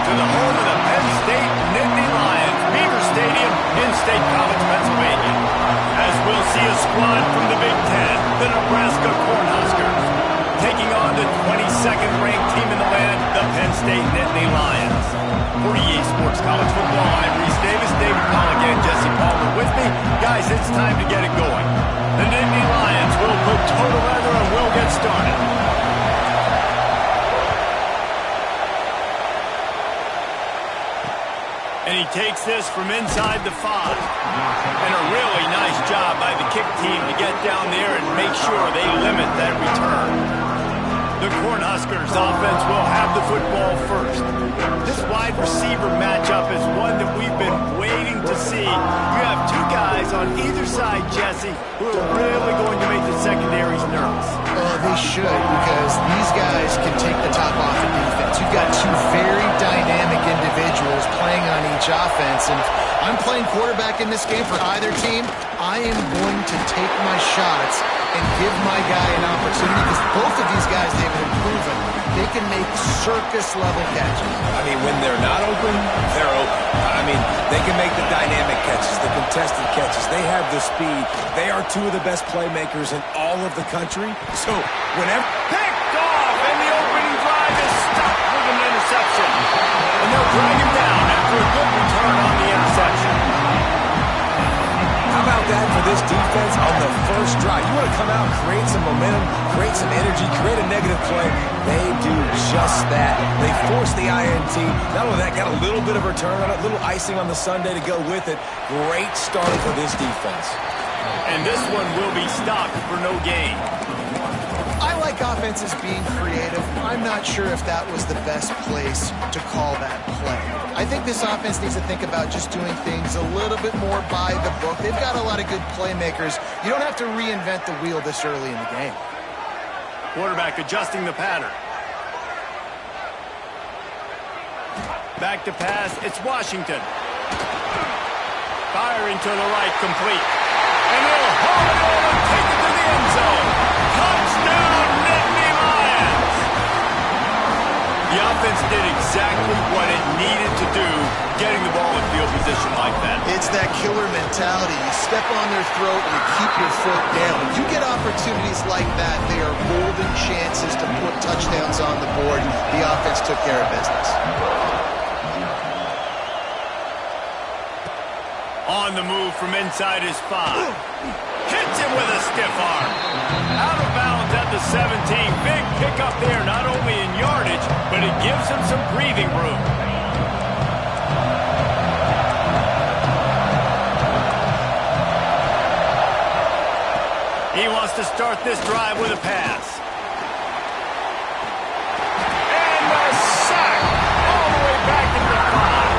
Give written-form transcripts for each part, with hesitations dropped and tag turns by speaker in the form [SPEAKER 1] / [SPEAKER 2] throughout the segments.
[SPEAKER 1] To the home of the Penn State Nittany Lions, Beaver Stadium in State College, Pennsylvania. As we'll see a squad from the Big Ten, the Nebraska Cornhuskers, taking on the 22nd ranked team in the land, the Penn State Nittany Lions. For EA Sports College Football, I'm Reese Davis, David Pollock, and Jesse Palmer with me. Guys, it's time to get it going. The Nittany Lions will put total weather and we'll get started. And he takes this from inside the 5. And a really nice job by the kick team to get down there and make sure they limit that return. The Cornhuskers offense will have the football first. This wide receiver matchup is one that we've been waiting to see. You have two guys on either side, Jesse, who are really going to make the secondaries nervous.
[SPEAKER 2] They should, because these guys can take the top off the defense. You've got two very dynamic individuals playing on each offense, and if I'm playing quarterback in this game for either team, I am going to take my shots and give my guy an opportunity, because both of these guys, they've been proven they can make circus-level catches.
[SPEAKER 3] I mean, when they're not open, they're open. I mean, they can make the dynamic catches, the contested catches. They have the speed. They are two of the best playmakers in all of the country. So, whenever...
[SPEAKER 1] Picked off, and the opening drive is stopped with an interception. And they'll drag him down after a good return on the interception.
[SPEAKER 3] How about that for this defense on the first drive? You want to come out, create some momentum, create some energy, create a negative play. They do just that. They force the INT. Not only that, got a little bit of return on it, a little icing on the sundae to go with it. Great start for this defense.
[SPEAKER 1] And this one will be stopped for no gain.
[SPEAKER 2] I like offenses being creative. I'm not sure if that was the best place to call that play. I think this offense needs to think about just doing things a little bit more by the book. They've got a lot of good playmakers. You don't have to reinvent the wheel this early in the game.
[SPEAKER 1] Quarterback adjusting the pattern. Back to pass, it's Washington. Firing to the right, complete. And he'll haul it over and take it to the end zone. Touchdown, Nittany Lions! The offense did exactly what it needed to do, getting the ball in field position like that.
[SPEAKER 2] It's that killer mentality. You step on their throat and you keep your foot down. When you get opportunities like that, they are golden chances to put touchdowns on the board. The offense took care of business.
[SPEAKER 1] On the move from inside his 5. Hits him with a stiff arm. Out of bounds at the 17. Big pickup there, not only in yardage, but it gives him some breathing room. He wants to start this drive with a pass. And a sack all the way back to the 5.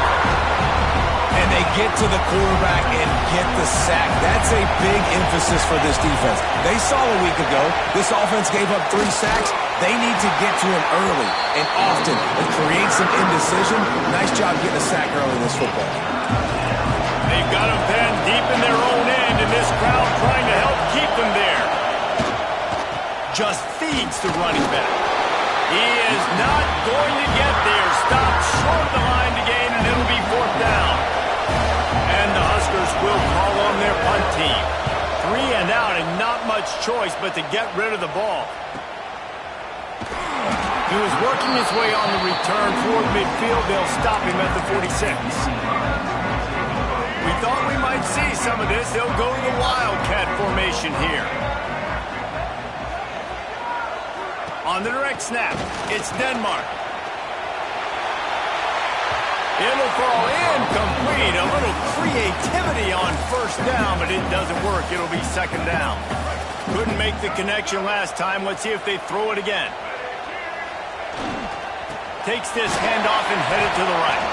[SPEAKER 3] And they get to the quarterback and get the sack. That's a big emphasis for this defense. They saw a week ago this offense gave up 3 sacks. They need to get to him early and often and create some indecision. Nice job getting a sack early in this football.
[SPEAKER 1] They've got him pinned deep in their own end, and this crowd trying to help keep them there. Just feeds the running back. He is not going to get there. Stopped short of the line to gain, and it'll be 4th down. And the Huskers will call on their punt team. 3 and out, and not much choice but to get rid of the ball. He was working his way on the return toward midfield. They'll stop him at the 46. We thought we might see some of this. They'll go to the Wildcat formation here. On the direct snap, it's Denmark. It'll fall incomplete. A little creativity on 1st down, but it doesn't work. It'll be 2nd down. Couldn't make the connection last time. Let's see if they throw it again. Takes this handoff and headed to the right.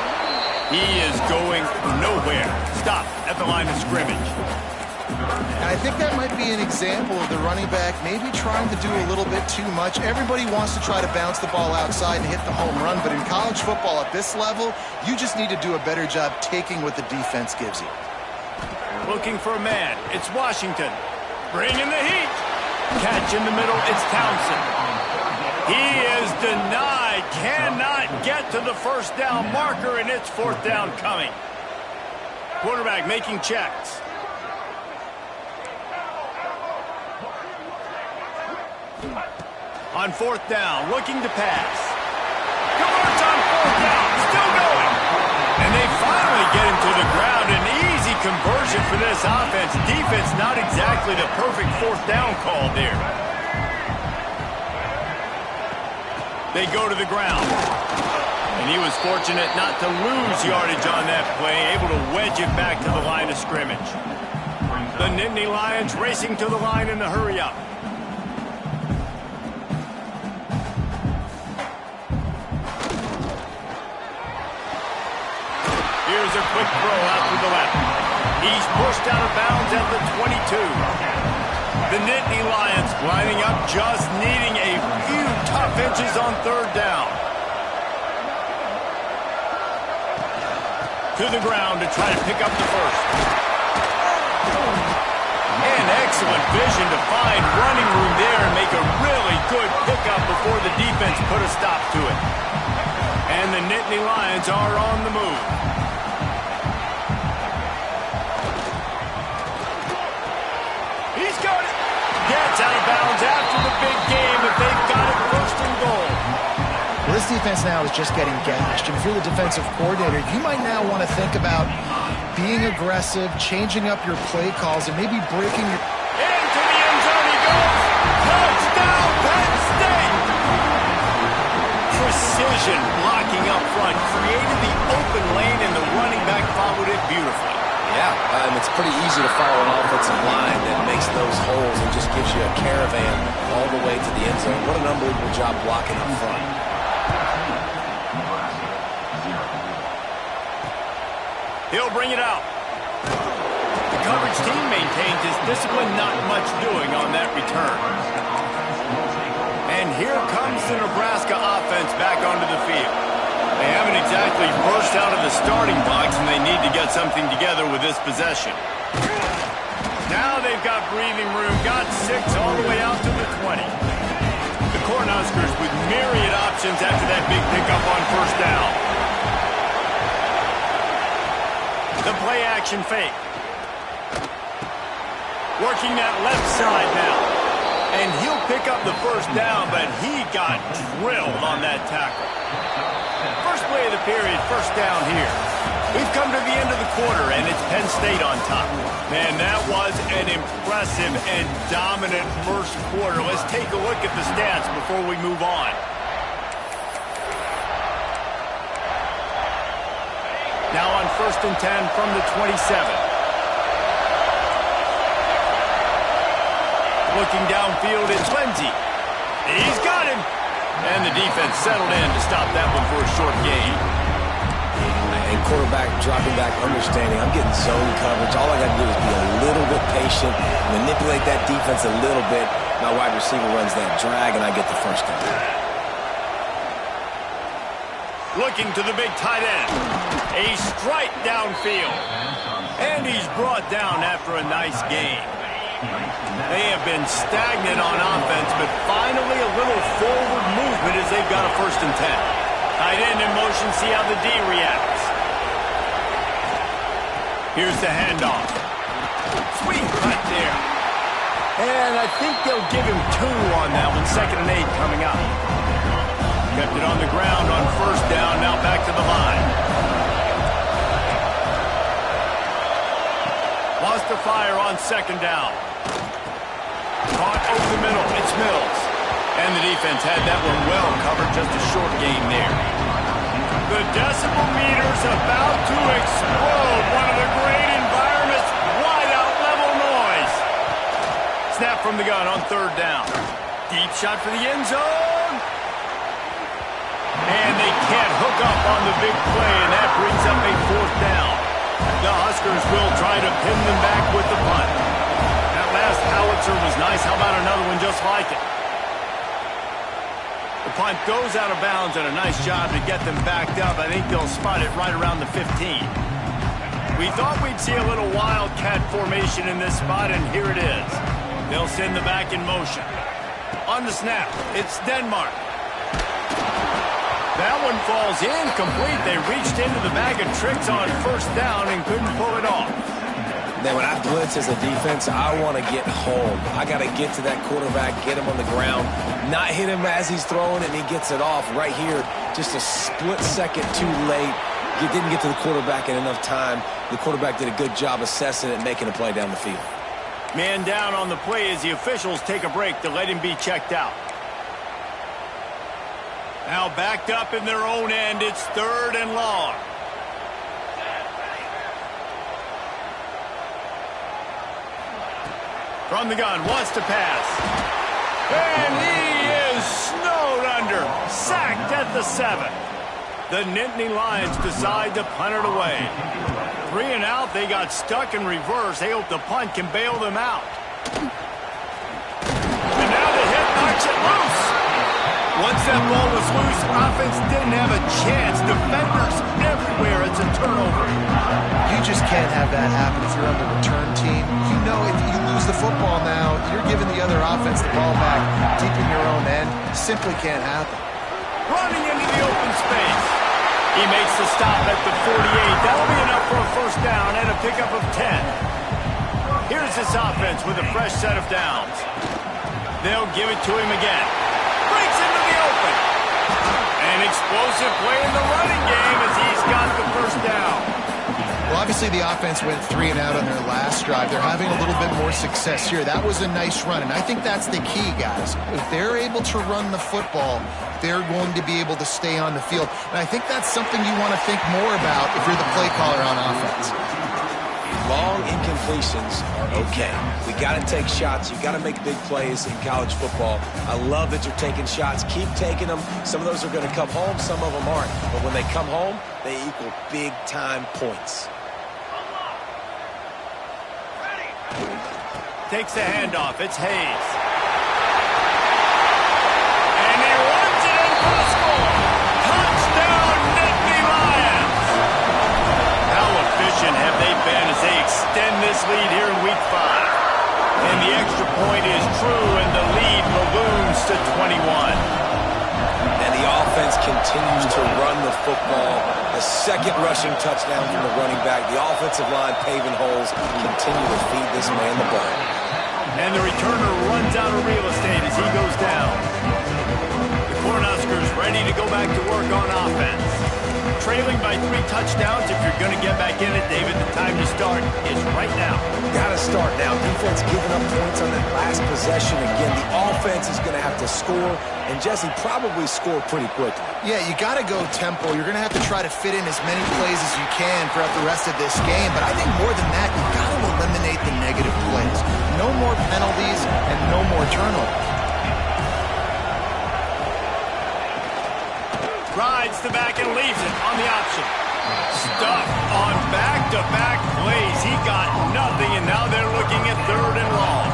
[SPEAKER 1] He is going nowhere. Stop at the line of scrimmage.
[SPEAKER 2] And I think that might be an example of the running back maybe trying to do a little bit too much. Everybody wants to try to bounce the ball outside and hit the home run, but in college football at this level, you just need to do a better job taking what the defense gives you.
[SPEAKER 1] Looking for a man. It's Washington. Bringing the heat. Catch in the middle. It's Townsend. He is denied. Cannot get to the 1st down marker, and it's 4th down coming. Quarterback making checks. On 4th down, looking to pass. Converts on 4th down, still going. And they finally get him to the ground. An easy conversion for this offense. Defense not exactly the perfect 4th down call there. They go to the ground. And he was fortunate not to lose yardage on that play, able to wedge it back to the line of scrimmage. The Nittany Lions racing to the line in the hurry-up. Here's a quick throw out to the left. He's pushed out of bounds at the 22. The Nittany Lions lining up, just needing a few tough inches on 3rd down. To the ground to try to pick up the 1st. And excellent vision to find running room there and make a really good pickup before the defense put a stop to it. And the Nittany Lions are on the move. He's got it. Gets out of bounds after the big game, but they've got it 1st and goal.
[SPEAKER 2] Well, this defense now is just getting gashed. And if you're the defensive coordinator, you might now want to think about being aggressive, changing up your play calls, and maybe breaking your...
[SPEAKER 1] Into the end zone he goes. Touchdown, Penn State. Precision blocking up front. Created the open lane, and the running back followed it beautifully.
[SPEAKER 3] Yeah, and it's pretty easy to follow an offensive line that makes those holes and just gives you a caravan all the way to the end zone. What an unbelievable job blocking up front.
[SPEAKER 1] He'll bring it out. The coverage team maintains his discipline, not much doing on that return. And here comes the Nebraska offense back onto the field. They haven't exactly burst out of the starting box, and they need to get something together with this possession. Now they've got breathing room, got 6 all the way out to the 20. The Cornhuskers with myriad options after that big pickup on 1st down. The play action fake. Working that left side now. And he'll pick up the 1st down, but he got drilled on that tackle. First play of the period, 1st down here. We've come to the end of the quarter, and it's Penn State on top. Man, that was an impressive and dominant 1st quarter. Let's take a look at the stats before we move on. Now on 1st and 10 from the 27. Looking downfield, it's Lindsey. He's got him. And the defense settled in to stop that one for a short gain.
[SPEAKER 3] And quarterback dropping back, understanding I'm getting zone coverage. All I got to do is be a little bit patient, manipulate that defense a little bit. My wide receiver runs that drag, and I get the 1st down.
[SPEAKER 1] Looking to the big tight end. A strike downfield. And he's brought down after a nice gain. They have been stagnant on offense, but finally a little forward movement as they've got a 1st and 10. Tight end in motion, see how the D reacts. Here's the handoff. Sweet cut there. And I think they'll give him 2 on that one. 2nd and 8 coming up. Kept it on the ground on 1st down, now back to the line. Lost the fire on 2nd down. Caught over the middle. It's Mills. And the defense had that one well covered. Just a short gain there. The decibel meter's about to explode. One of the great environments. Wide out level noise. Snap from the gun on 3rd down. Deep shot for the end zone. And they can't hook up on the big play, and that brings up a 4th down. The Huskers will try to pin them back with the punt. That last howitzer was nice. How about another one just like it? The punt goes out of bounds, and a nice job to get them backed up. I think they'll spot it right around the 15. We thought we'd see a little wildcat formation in this spot, and here it is. They'll send the back in motion. On the snap, it's Denmark. That one falls incomplete. They reached into the bag of tricks on 1st down and couldn't pull it off.
[SPEAKER 3] Then when I blitz as a defense, I want to get home. I got to get to that quarterback, get him on the ground, not hit him as he's throwing it, and he gets it off right here. Just a split second too late. You didn't get to the quarterback in enough time. The quarterback did a good job assessing it and making a play down the field.
[SPEAKER 1] Man down on the play as the officials take a break to let him be checked out. Now backed up in their own end, it's 3rd and long. From the gun, wants to pass. And he is snowed under, sacked at the 7. The Nittany Lions decide to punt it away. 3 and out, they got stuck in reverse. They hope the punt can bail them out. And now the hit knocks it loose. Once that ball was loose, offense didn't have a chance. Defenders everywhere. It's a turnover.
[SPEAKER 2] You just can't have that happen if you're on the return team. You know if you lose the football now, you're giving the other offense the ball back deep in your own end. Simply can't happen.
[SPEAKER 1] Running into the open space. He makes the stop at the 48. That'll be enough for a 1st down and a pickup of 10. Here's this offense with a fresh set of downs. They'll give it to him again. Breaks into the open. An explosive play in the running game as he's got the 1st down.
[SPEAKER 2] Well, obviously the offense went 3 and out on their last drive. They're having a little bit more success here. That was a nice run, and I think that's the key, guys. If they're able to run the football, they're going to be able to stay on the field. And I think that's something you want to think more about if you're the play caller on offense.
[SPEAKER 3] Long incompletions are okay. We got to take shots. You got to make big plays in college football. I love that you're taking shots. Keep taking them. Some of those are going to come home. Some of them aren't. But when they come home, they equal big-time points.
[SPEAKER 1] Takes the handoff. It's Hayes. And he runs it in for the score. Touchdown, Nittany Lions. How efficient have they been as they extend this lead here in Week 5? And the extra point is true, and the lead balloons to 21.
[SPEAKER 3] And the offense continues to run the football. A 2nd rushing touchdown from the running back. The offensive line paving holes. Continue to feed this man the ball.
[SPEAKER 1] And the returner runs out of real estate as he goes down. The Cornhuskers ready to go back to work on offense. Trailing by 3 touchdowns. If you're going to get back in it, David, the time to start is right now.
[SPEAKER 3] Got to start now. Defense giving up points on that last possession. Again, the offense is going to have to score, and Jesse probably score pretty quickly.
[SPEAKER 2] Yeah, you got to go tempo. You're going to have to try to fit in as many plays as you can throughout the rest of this game. But I think more than that, you got to eliminate the negative plays. No more penalties and no more turnovers.
[SPEAKER 1] Rides the back and leaves it on the option. Stuck on back-to-back plays. He got nothing, and now they're looking at 3rd and long.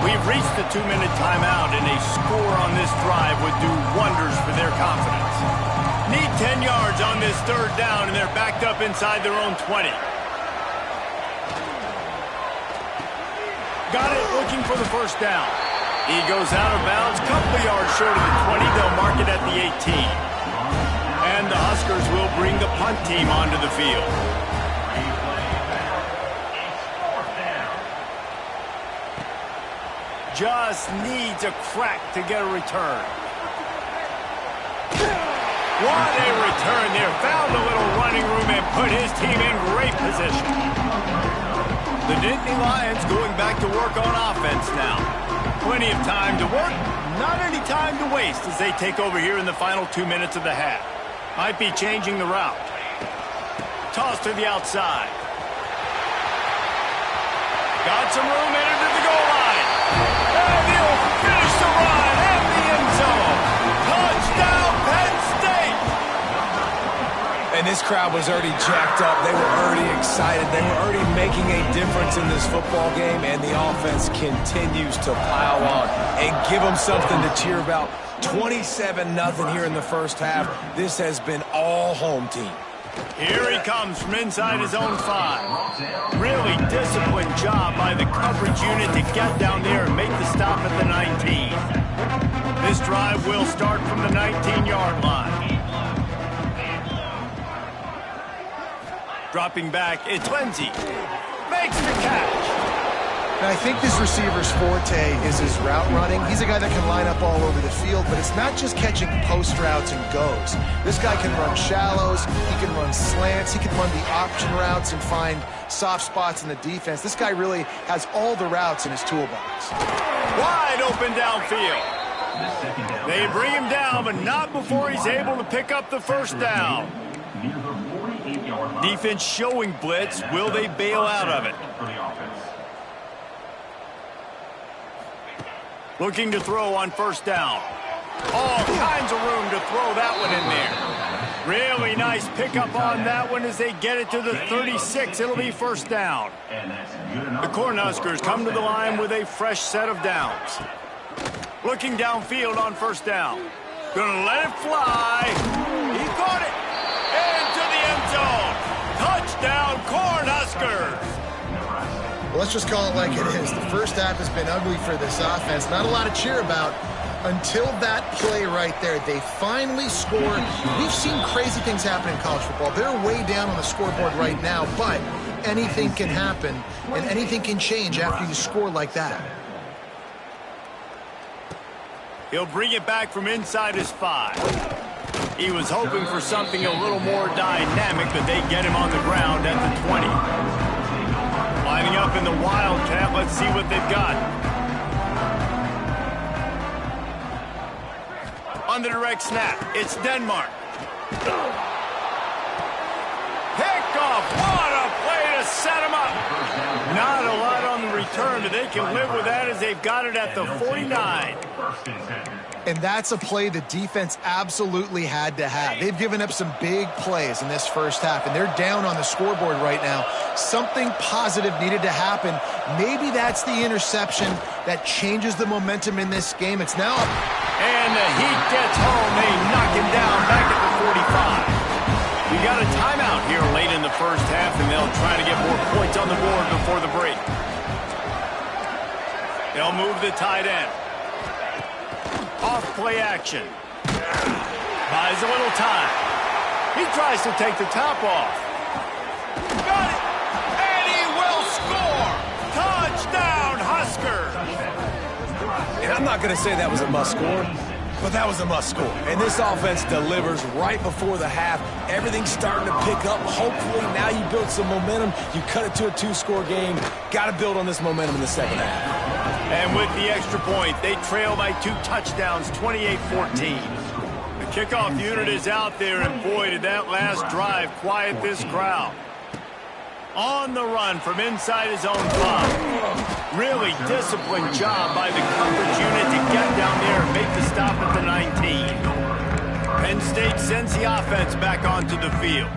[SPEAKER 1] We've reached the 2-minute timeout, and a score on this drive would do wonders for their confidence. Need 10 yards on this 3rd down, and they're backed up inside their own 20. Got it, looking for the first down. He goes out of bounds, couple of yards short of the 20. They'll mark it at the 18. And the Huskers will bring the punt team onto the field. Just needs a crack to get a return. What a return there. Found a little running room and put his team in great position. The Nittany Lions going back to work on offense now. Plenty of time to work, not any time to waste as they take over here in the final 2 minutes of the half. Might be changing the route. Toss to the outside. Got some room, entered to the goal line. And he'll finish the run at the end zone. Touchdown, Penn State!
[SPEAKER 3] And this crowd was already jacked up. They were already excited. They were already making a difference in this football game, and the offense continues to pile on and give them something to cheer about. 27-0 here in the first half. This has been all home team.
[SPEAKER 1] Here he comes from inside his own 5. Really disciplined job by the coverage unit to get down there and make the stop at the 19. This drive will start from the 19-yard line. Dropping back, it's Lindsey. Makes the catch.
[SPEAKER 2] And I think this receiver's forte is his route running. He's a guy that can line up all over the field, but it's not just catching post routes and goes. This guy can run shallows, he can run slants, he can run the option routes and find soft spots in the defense. This guy really has all the routes in his toolbox.
[SPEAKER 1] Wide open downfield. They bring him down, but not before he's able to pick up the first down. Defense showing blitz. Will they bail out of it? Looking to throw on first down. All kinds of room to throw that one in there. Really nice pickup on that one as they get it to the 36. It'll be first down. The Cornhuskers come to the line with a fresh set of downs. Looking downfield on first down. Gonna let it fly. He caught it. Into the end zone. Touchdown, Cornhuskers.
[SPEAKER 2] Well, let's just call it like it is. The first half has been ugly for this offense. Not a lot to cheer about until that play right there. They finally scored. We've seen crazy things happen in college football. They're way down on the scoreboard right now, but anything can happen, and anything can change after you score like that.
[SPEAKER 1] He'll bring it back from inside his 5. He was hoping for something a little more dynamic, but they get him on the ground at the 20. Lining up in the Wildcat, let's see what they've got. On the direct snap, it's Denmark. Pickoff, what a play to set him up. Not a lot on the return, but they can live with that as they've got it at the 49.
[SPEAKER 2] And that's a play the defense absolutely had to have. They've given up some big plays in this first half, and they're down on the scoreboard right now. Something positive needed to happen. Maybe that's the interception that changes the momentum in this game. It's now up.
[SPEAKER 1] And the Heat gets home. They knock him down back at the 45. We got a timeout here late in the first half, and they'll try to get more points on the board before the break. They'll move the tight end. Off play action. Buys a little time. He tries to take the top off. Got it! And he will score! Touchdown, Huskers!
[SPEAKER 3] And I'm not going to say that was a must score, but that was a must score. And this offense delivers right before the half. Everything's starting to pick up. Hopefully now you build some momentum. You cut it to a 2-score game. Got to build on this momentum in the second half.
[SPEAKER 1] And with the extra point, they trail by 2 touchdowns, 28-14. The kickoff unit is out there, and boy, did that last drive quiet this crowd. On the run from inside his own 5. Really disciplined job by the coverage unit to get down there and make the stop at the 19. Penn State sends the offense back onto the field.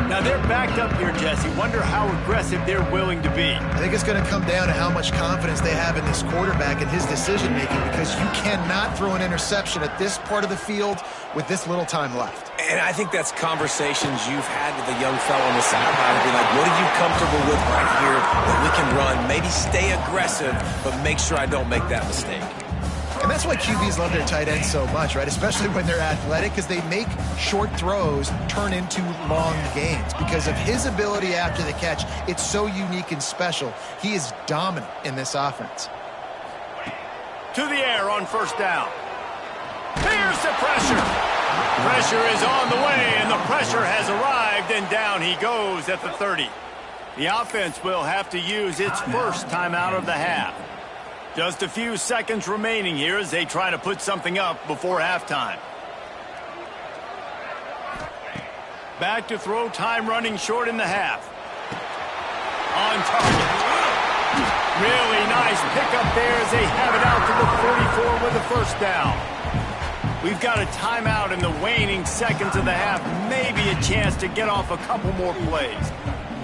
[SPEAKER 1] Now they're backed up here, Jesse. Wonder how aggressive they're willing to be.
[SPEAKER 2] I think it's going to come down to how much confidence they have in this quarterback and his decision-making, because you cannot throw an interception at this part of the field with this little time left.
[SPEAKER 3] And I think that's conversations you've had with a young fellow on the sideline. Be like, what are you comfortable with right here that we can run? Maybe stay aggressive, but make sure I don't make that mistake.
[SPEAKER 2] And that's why QBs love their tight ends so much, right? Especially when they're athletic, because they make short throws turn into long gains. Because of his ability after the catch, it's so unique and special. He is dominant in this offense.
[SPEAKER 1] To the air on first down. Here's the pressure. Pressure is on the way, and the pressure has arrived, and down he goes at the 30. The offense will have to use its first timeout of the half. Just a few seconds remaining here as they try to put something up before halftime. Back to throw, time running short in the half. On target. Really nice pickup there as they have it out to the 44 with a first down. We've got a timeout in the waning seconds of the half. Maybe a chance to get off a couple more plays.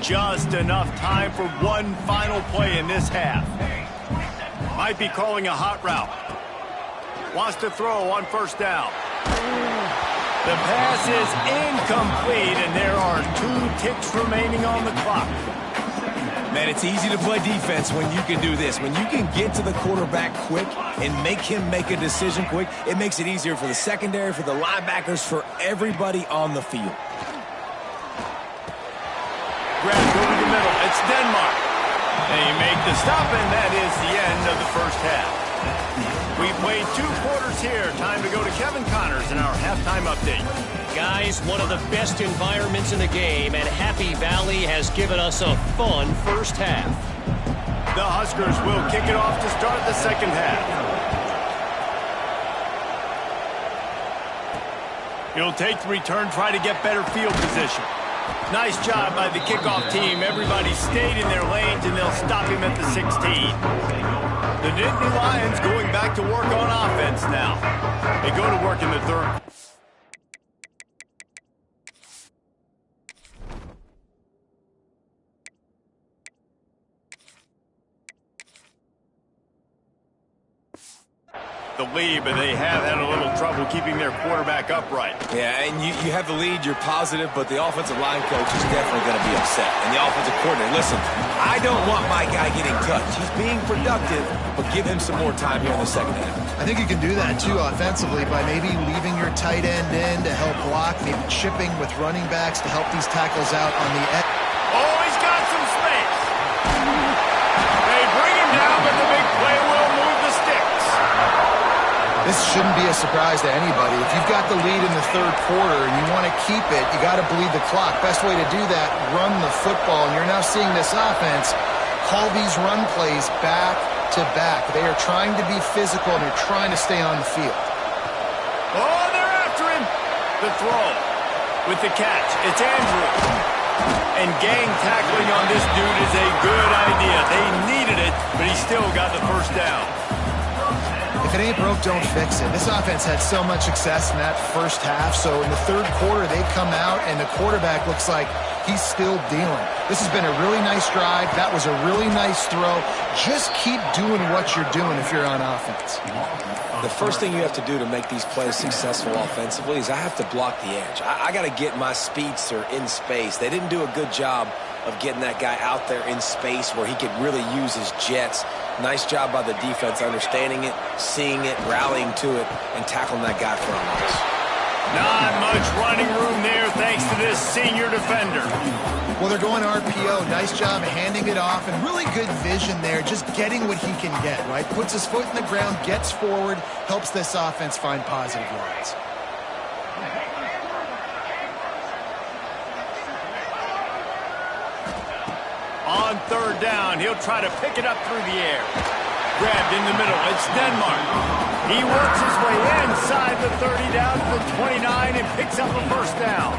[SPEAKER 1] Just enough time for one final play in this half. Might be calling a hot route. Wants to throw on first down. The pass is incomplete, and there are 2 ticks remaining on the clock.
[SPEAKER 3] Man, it's easy to play defense when you can do this. When you can get to the quarterback quick and make him make a decision quick, it makes it easier for the secondary, for the linebackers, for everybody on the field.
[SPEAKER 1] Grabbed over the middle. It's Denmark. They make the stop, and that is the end of the first half. We played 2 quarters here. Time to go to Kevin Connors in our halftime update.
[SPEAKER 4] Guys, one of the best environments in the game, and Happy Valley has given us a fun first half.
[SPEAKER 1] The Huskers will kick it off to start the second half. He'll take the return, try to get better field position. Nice job by the kickoff team. Everybody stayed in their lanes, and they'll stop him at the 16. The Nittany Lions going back to work on offense now. They go to work in the third. The lead, but they have had a little trouble keeping their quarterback upright.
[SPEAKER 3] Yeah, and you have the lead, you're positive, but the offensive line coach is definitely going to be upset. And the offensive coordinator, listen, I don't want my guy getting touched. He's being productive, but give him some more time here in the second half.
[SPEAKER 2] I think you can do that, too, offensively, by maybe leaving your tight end in to help block, maybe chipping with running backs to help these tackles out on the edge.
[SPEAKER 1] Oh, he's got some space. They bring him down, but the big play will move the sticks.
[SPEAKER 2] This shouldn't be a surprise to anybody. If you've got the lead in the third quarter and you want to keep it, you got to bleed the clock. Best way to do that, run the football. And you're now seeing this offense call these run plays back to back. They are trying to be physical, and they're trying to stay on the field.
[SPEAKER 1] Oh, they're after him. The throw with the catch. It's Andrew. And gang tackling on this dude is a good idea. They needed it, but he still got the first down.
[SPEAKER 2] If it ain't broke, don't fix it. This offense had so much success in that first half, so in the third quarter, they come out, and the quarterback looks like he's still dealing. This has been a really nice drive. That was a really nice throw. Just keep doing what you're doing if you're on offense.
[SPEAKER 3] The first thing you have to do to make these plays successful offensively is I have to block the edge. I got to get my speedster in space. They didn't do a good job of getting that guy out there in space where he could really use his jets. Nice job by the defense understanding it, seeing it, rallying to it, and tackling that guy for a loss.
[SPEAKER 1] Not much running room there thanks to this senior defender.
[SPEAKER 2] Well, they're going RPO. Nice job handing it off, and really good vision there, just getting what he can get, right? Puts his foot in the ground, gets forward, helps this offense find positive yards.
[SPEAKER 1] On third down, he'll try to pick it up through the air. Grabbed in the middle, it's Denmark. He works his way inside the 30 down to the 29 and picks up a first down.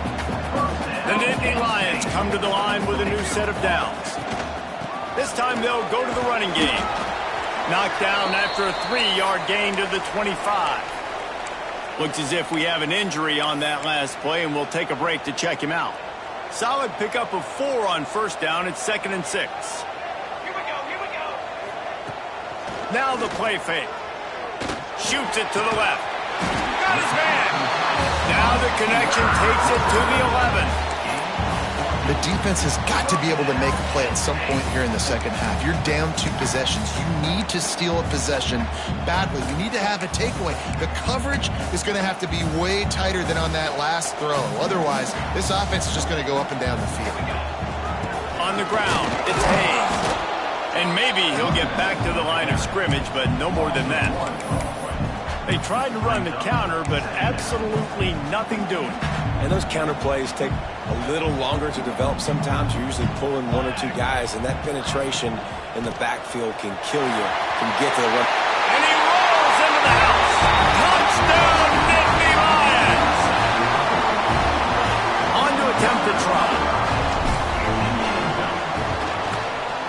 [SPEAKER 1] The Nittany Lions come to the line with a new set of downs. This time they'll go to the running game. Knocked down after a 3-yard gain to the 25. Looks as if we have an injury on that last play, and we'll take a break to check him out. Solid pickup of 4 on first down. It's 2nd and 6. Here we go. Now the play fake. Shoots it to the left. got his man. Now the connection takes it to the 11.
[SPEAKER 2] The defense has got to be able to make a play at some point here in the second half. You're down 2 possessions. You need to steal a possession badly. You need to have a takeaway. The coverage is going to have to be way tighter than on that last throw. Otherwise, this offense is just going to go up and down the field.
[SPEAKER 1] On the ground, it's Hayes. And maybe he'll get back to the line of scrimmage, but no more than that. They tried to run the counter, but absolutely nothing doing.
[SPEAKER 3] And those counter plays take a little longer to develop sometimes. You're usually pulling 1 or 2 guys, and that penetration in the backfield can kill you, can get to the run.
[SPEAKER 1] And he rolls into the house. Touchdown, Nittany Lions. On to attempt to try.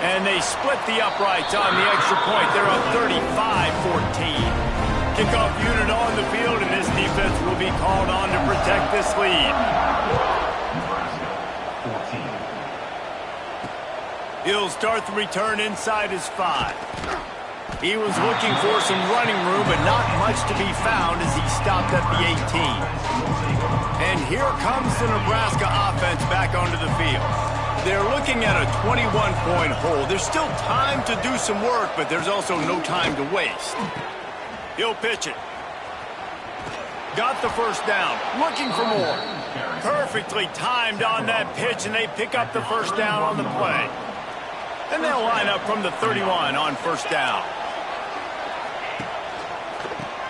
[SPEAKER 1] And they split the uprights on the extra point. They're up 35-14. Kickoff unit on the field, and this defense will be called on to protect this lead. He'll start the return inside his 5. He was looking for some running room, but not much to be found as he stopped at the 18. And here comes the Nebraska offense back onto the field. They're looking at a 21-point hole. There's still time to do some work, but there's also no time to waste. He'll pitch it. Got the first down. Looking for more. Perfectly timed on that pitch, and they pick up the first down on the play. And they'll line up from the 31 on first down.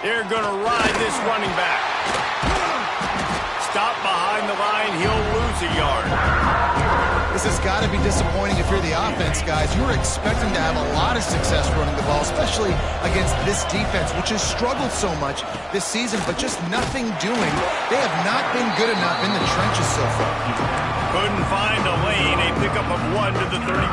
[SPEAKER 1] They're going to ride this running back. Stop behind the line. He'll lose a yard.
[SPEAKER 2] This has got to be disappointing if you're the offense, guys. You were expecting to have a lot of success running the ball, especially against this defense, which has struggled so much this season, but just nothing doing. They have not been good enough in the trenches so far.
[SPEAKER 1] Couldn't find a lane. A pickup of 1 to the 31.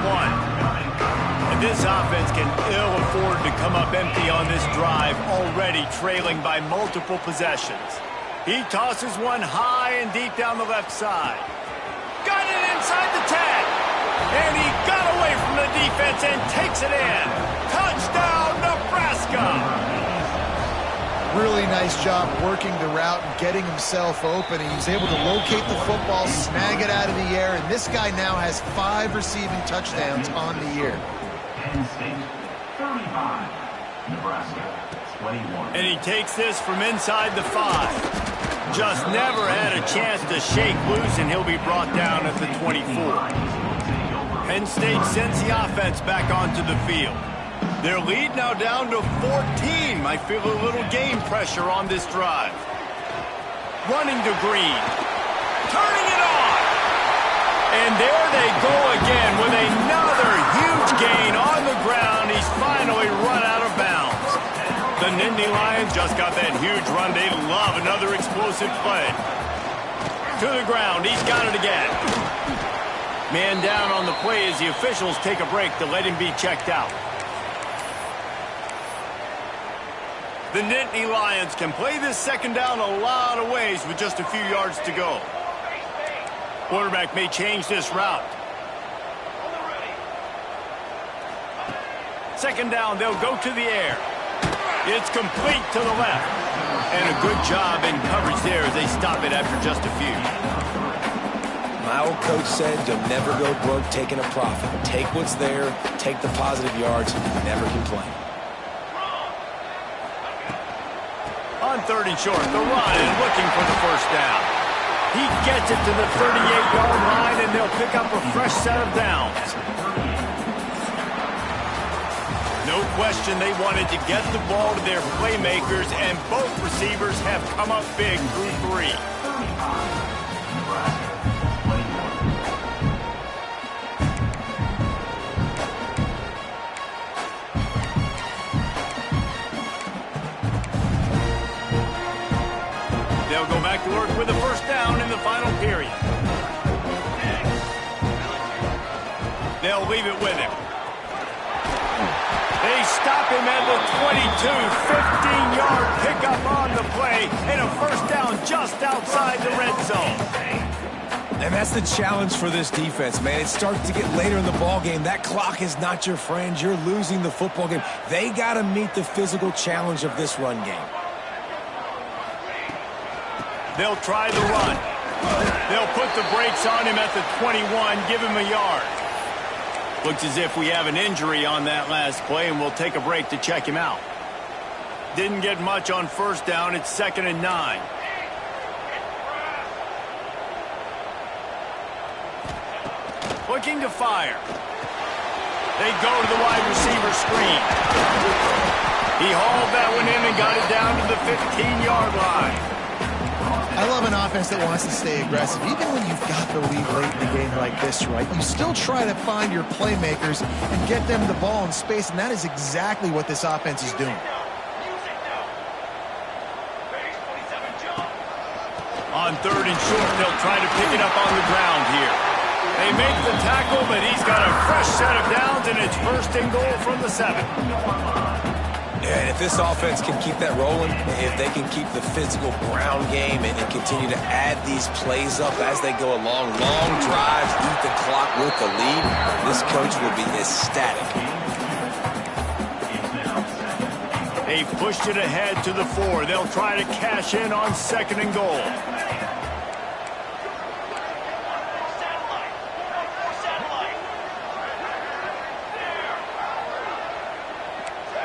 [SPEAKER 1] And this offense can ill afford to come up empty on this drive, already trailing by multiple possessions. He tosses one high and deep down the left side. Got it inside the 10. And he got away from the defense and takes it in. Touchdown, Nebraska.
[SPEAKER 2] Really nice job working the route and getting himself open. He was able to locate the football, snag it out of the air, and this guy now has 5 receiving touchdowns on the year.
[SPEAKER 5] Penn State, 35. Nebraska, 21.
[SPEAKER 1] And he takes this from inside the 5. Just never had a chance to shake loose, and he'll be brought down at the 24. Penn State sends the offense back onto the field. Their lead now down to 14. Might feel a little game pressure on this drive. Running to Green. Turning it on. And there they go again with another huge gain on the ground. He's finally run out of bounds. The Nittany Lions just got that huge run. They love another explosive play. To the ground. He's got it again. Man down on the play as the officials take a break to let him be checked out. The Nittany Lions can play this second down a lot of ways with just a few yards to go. Quarterback may change this route. Second down, they'll go to the air. It's complete to the left. And a good job in coverage there as they stop it after just a few.
[SPEAKER 3] My old coach said, you'll never go broke taking a profit. Take what's there, take the positive yards, and never complain.
[SPEAKER 1] On 3rd and short, the run is looking for the first down. He gets it to the 38-yard line, and they'll pick up a fresh set of downs. No question they wanted to get the ball to their playmakers, and both receivers have come up big through 3. They'll go back to work with a first down in the final period. They'll leave it with him. They stop him at the 22, 15-yard pickup on the play, and a first down just outside the red zone.
[SPEAKER 3] And that's the challenge for this defense, man. It starts to get later in the ball game. That clock is not your friend. You're losing the football game. They got to meet the physical challenge of this run game.
[SPEAKER 1] They'll try the run. They'll put the brakes on him at the 21, give him a yard. Looks as if we have an injury on that last play, and we'll take a break to check him out. Didn't get much on first down. It's 2nd and 9. Looking to fire. They go to the wide receiver screen. He hauled that one in and got it down to the 15-yard line.
[SPEAKER 2] I love an offense that wants to stay aggressive. Even when you've got the lead late in the game like this, right, you still try to find your playmakers and get them the ball in space, and that is exactly what this offense is doing.
[SPEAKER 1] On 3rd and short, they'll try to pick it up on the ground here. They make the tackle, but he's got a fresh set of downs, and it's 1st and goal from the 7.
[SPEAKER 3] And if this offense can keep that rolling, if they can keep the physical ground game and continue to add these plays up as they go along, long drives, eat the clock with the lead, this coach will be ecstatic.
[SPEAKER 1] They've pushed it ahead to the 4. They'll try to cash in on 2nd and goal.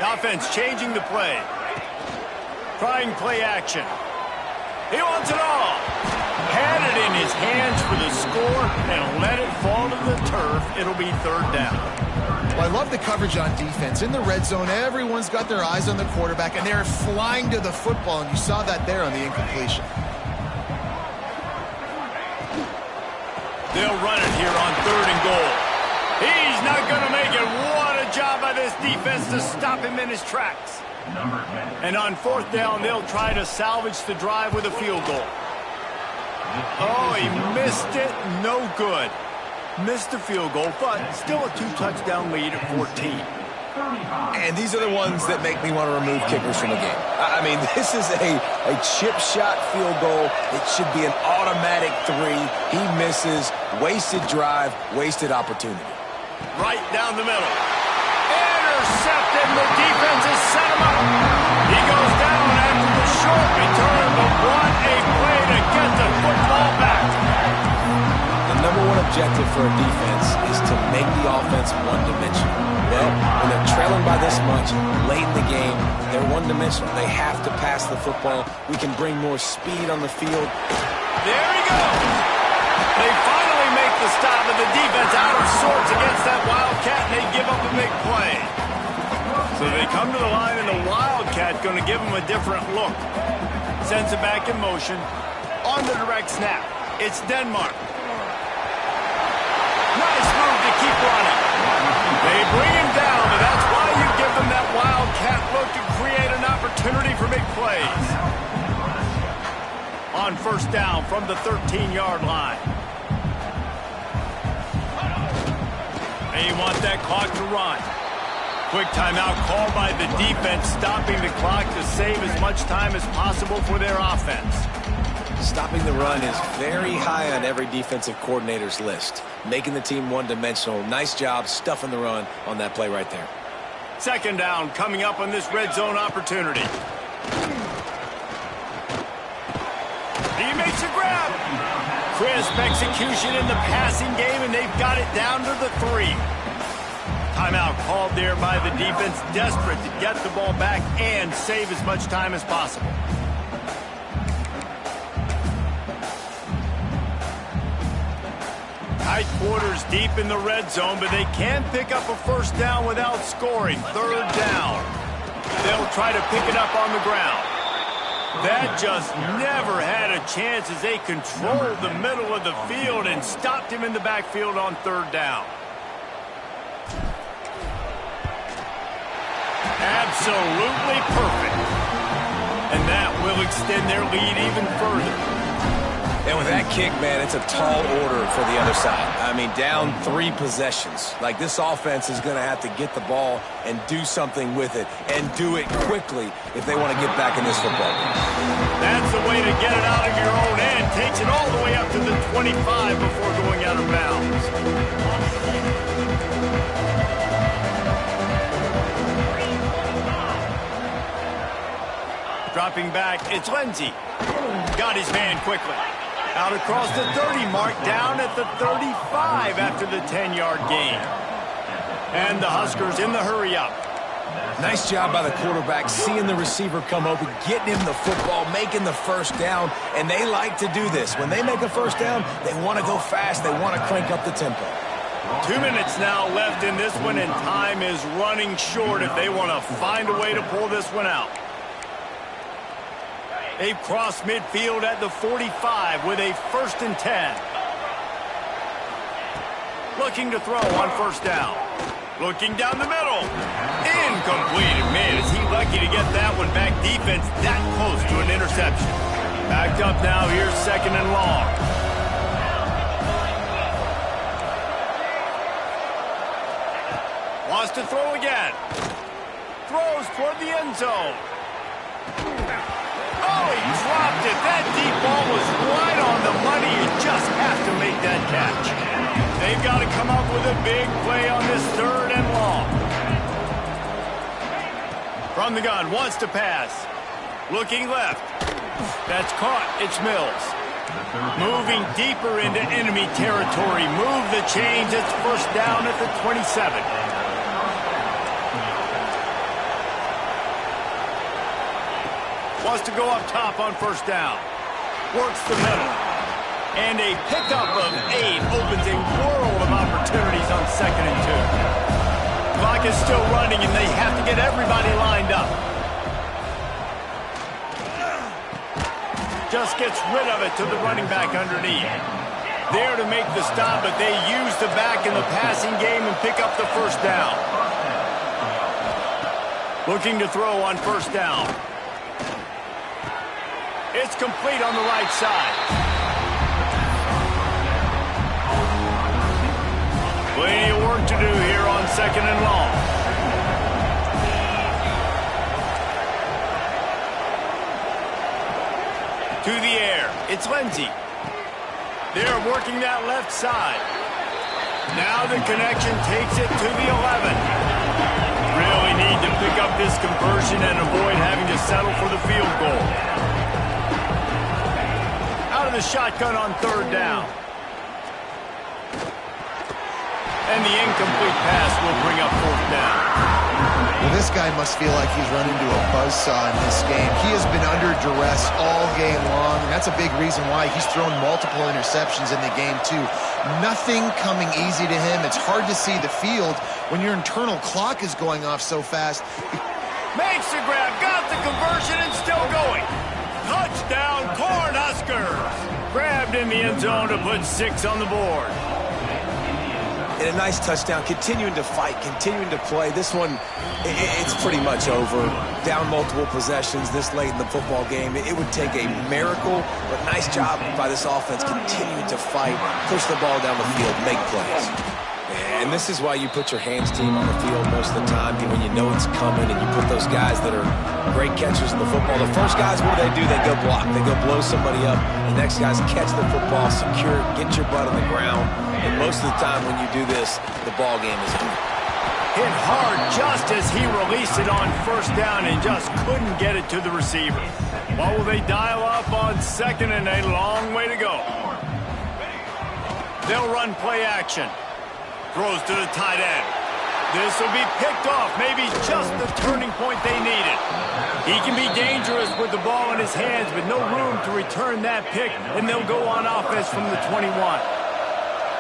[SPEAKER 1] Offense changing the play. Trying play action. He wants it all. Had it in his hands for the score and let it fall to the turf. It'll be 3rd down.
[SPEAKER 2] Well, I love the coverage on defense. In the red zone, everyone's got their eyes on the quarterback, and they're flying to the football, and you saw that there on the incompletion.
[SPEAKER 1] They'll run it here on 3rd and goal. He's not going to make it. What a job by this defense to stop him in his tracks. And on 4th down, they'll try to salvage the drive with a field goal. Oh, he missed it. No good. Missed the field goal, but still a 2-touchdown lead at 14.
[SPEAKER 3] And these are the ones that make me want to remove kickers from the game. I mean, this is a chip shot field goal. It should be an automatic 3. He misses. Wasted drive, wasted opportunity.
[SPEAKER 1] Right down the middle. Intercepted. The defense has set him up. He goes down after the short return, but what a play to get the football back.
[SPEAKER 3] The number one objective for a defense is to make the offense one-dimensional. Well, when they're trailing by this much, late in the game, they're one-dimensional. They have to pass the football. We can bring more speed on the field.
[SPEAKER 1] There he goes. They finally make the stop, and the defense out of sorts against that Wildcat, and they give up a big play. So they come to the line, and the Wildcat going to give them a different look. Sends it back in motion. On the direct snap, it's Denmark. Nice move to keep running. They bring him down, and that's why you give them that Wildcat look to create an opportunity for big plays. On 1st down from the 13-yard line. They want that clock to run. Quick timeout called by the defense, stopping the clock to save as much time as possible for their offense.
[SPEAKER 3] Stopping the run is very high on every defensive coordinator's list. Making the team one-dimensional. Nice job stuffing the run on that play right there.
[SPEAKER 1] 2nd down coming up on this red zone opportunity. He makes a grab. Crisp execution in the passing game, and they've got it down to the 3. Timeout called there by the defense, desperate to get the ball back and save as much time as possible. Tight quarters deep in the red zone, but they can pick up a 1st down without scoring. 3rd down. They'll try to pick it up on the ground. That just never had a chance as they controlled the middle of the field and stopped him in the backfield on 3rd down. Absolutely perfect. And that will extend their lead even further.
[SPEAKER 3] And with that kick, man, it's a tall order for the other side. I mean, down 3 possessions. Like, this offense is going to have to get the ball and do something with it, and do it quickly if they want to get back in this football game.
[SPEAKER 1] That's the way to get it out of your own end. Takes it all the way up to the 25 before going out of bounds. Dropping back, it's Lindsey. got his man quickly. Out across the 30 mark, down at the 35 after the 10-yard gain. And the Huskers in the hurry up.
[SPEAKER 3] Nice job by the quarterback, seeing the receiver come open, getting him the football, making the first down, and they like to do this. When they make a first down, they want to go fast. They want to crank up the tempo.
[SPEAKER 1] 2 minutes now left in this one, and time is running short if they want to find a way to pull this one out. They've crossed midfield at the 45 with a 1st and 10. Looking to throw on first down. Looking down the middle. Incomplete. Man, is he lucky to get that one back. Defense that close to an interception. Backed up now. Here's 2nd and long. Wants to throw again. Throws toward the end zone. Oh, he dropped it. That deep ball was right on the money. You just have to make that catch. They've got to come up with a big play on this 3rd and long. From the gun, wants to pass. Looking left. That's caught. It's Mills. Moving deeper into enemy territory. Move the chains. It's first down at the 27. Wants to go up top on first down. Works the middle. And a pickup of 8 opens a world of opportunities on 2nd and 2. Clock is still running, and they have to get everybody lined up. Just gets rid of it to the running back underneath. There to make the stop, but they use the back in the passing game and pick up the first down. Looking to throw on first down. It's complete on the right side. Plenty of work to do here on 2nd and long. To the air. It's Lindsey. They're working that left side. Now the connection takes it to the 11. Really need to pick up this conversion and avoid having to settle for the field goal. Out of the shotgun on 3rd down. And the incomplete pass will bring up 4th down.
[SPEAKER 2] Well, this guy must feel like he's run into a buzzsaw in this game. He has been under duress all game long, and that's a big reason why he's thrown multiple interceptions in the game, too. Nothing coming easy to him. It's hard to see the field when your internal clock is going off so fast.
[SPEAKER 1] Makes the grab, got the conversion, and still going. Touchdown, Cornhuskers! Grabbed in the end zone to put 6 on the board.
[SPEAKER 3] And a nice touchdown, continuing to fight, continuing to play. This one, it's pretty much over. Down multiple possessions this late in the football game. It would take a miracle, but nice job by this offense continuing to fight, push the ball down the field, make plays. And this is why you put your hands team on the field most of the time, when you know it's coming, and you put those guys that are great catchers in the football. The first guys, what do? They go block. They go blow somebody up. The next guys catch the football, secure it, get your butt on the ground. And most of the time when you do this, the ball game is over.
[SPEAKER 1] Hit hard just as he released it on first down and just couldn't get it to the receiver. What will they dial up on 2nd and a long way to go? They'll run play action. Throws to the tight end. This will be picked off. Maybe just the turning point they needed. He can be dangerous with the ball in his hands, but no room to return that pick, and they'll go on offense from the 21.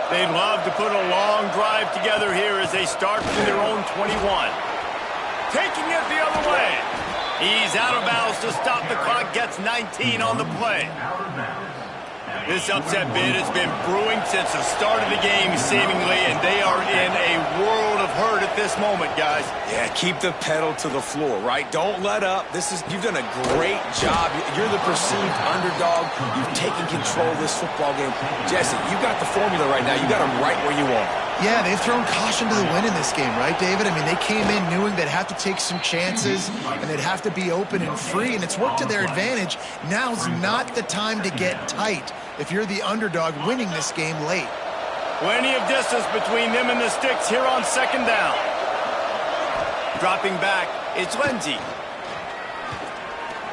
[SPEAKER 1] They'd love to put a long drive together here as they start from their own 21. Taking it the other way. He's out of bounds to stop the clock. Gets 19 on the play. This upset bid has been brewing since the start of the game, seemingly, and they are in a world of hurt at this moment, guys.
[SPEAKER 3] Yeah, keep the pedal to the floor, right? Don't let up. You've done a great job. You're the perceived underdog. You've taken control of this football game. Jesse, you got the formula right now. You got them right where you want.
[SPEAKER 2] Yeah, they've thrown caution to the wind in this game, right, David? I mean, they came in knowing they'd have to take some chances and they'd have to be open and free, and it's worked to their advantage. Now's not the time to get tight if you're the underdog winning this game late.
[SPEAKER 1] Plenty of distance between them and the sticks here on 2nd down. Dropping back, it's Lindsey.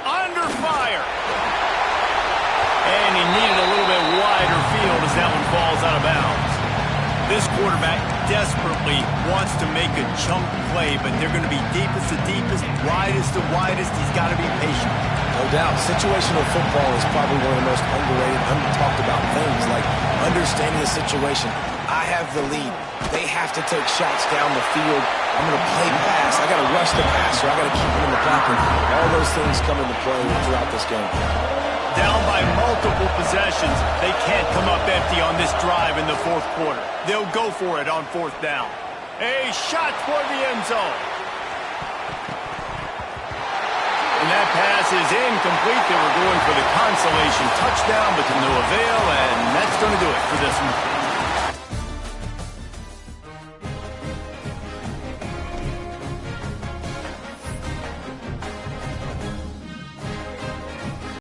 [SPEAKER 1] Under fire. And he needed a little bit wider field as that one falls out of bounds. This quarterback desperately wants to make a chunk play, but they're going to be deepest to deepest, widest to widest. He's got to be patient.
[SPEAKER 3] No doubt. Situational football is probably one of the most underrated, under-talked about things, like understanding the situation. I have the lead. They have to take shots down the field. I'm going to play pass. I got to rush the passer. I got to keep him in the pocket. All those things come into play throughout this game.
[SPEAKER 1] Down by multiple possessions. They can't come up empty on this drive in the fourth quarter. They'll go for it on fourth down. A shot toward the end zone. And that pass is incomplete. They were going for the consolation touchdown, but to no avail, and that's going to do it for this one.